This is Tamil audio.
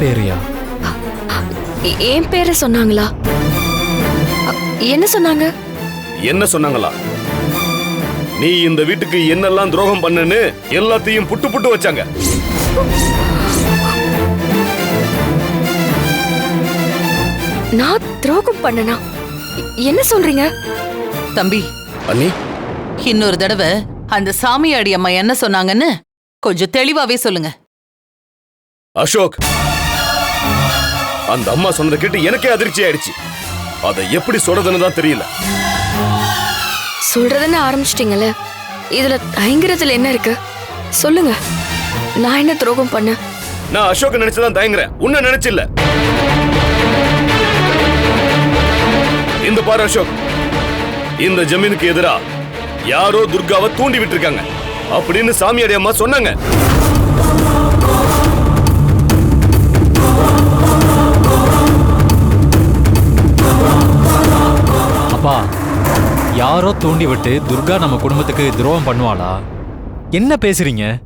பேரையா? என் பேரை சொன்னாங்களா? என்ன சொன்னாங்க? என்ன சொன்னாங்களா? நீ இந்த வீட்டுக்கு என்னெல்லாம் துரோகம் பண்ணனு எல்லாத்தையும் புட்டு புட்டு வச்சாங்க. நான் துரோகம் பண்ணனா? என்ன சொல்றீங்க தம்பி? அண்ணி, இன்னொரு தடவை அந்த சாமியாடி அம்மா என்ன சொன்னாங்கன்னு கொஞ்சம் தெளிவாவே சொல்லுங்க. அசோக், அந்த அம்மா சொன்னதை கேட்டு எனக்கே அதிர்ச்சி ஆயிடுச்சு. அதை எப்படி சொல்றதுன்னு தான் தெரியல. சொல்றதுன்னு ஆரம்பிச்சிட்டீங்கல்ல, இதுல தயங்குறதுல என்ன இருக்கு? சொல்லுங்க, நான் என்ன துரோகம் பண்ண? நான் அசோக் நினைச்சுதான் தயங்குறேன், உன்ன நினைச்சில்ல. இந்த பாரு அசோக், இந்த ஜமீனுக்கு எதிரா யாரோ துர்காவை தூண்டி விட்டுருக்காங்க அப்படின்னு சாமியாடி அம்மா சொன்னாங்க. அப்பா, யாரோ தூண்டி விட்டு துர்கா நம்ம குடும்பத்துக்கு துரோகம் பண்ணுவாளா? என்ன பேசுறீங்க?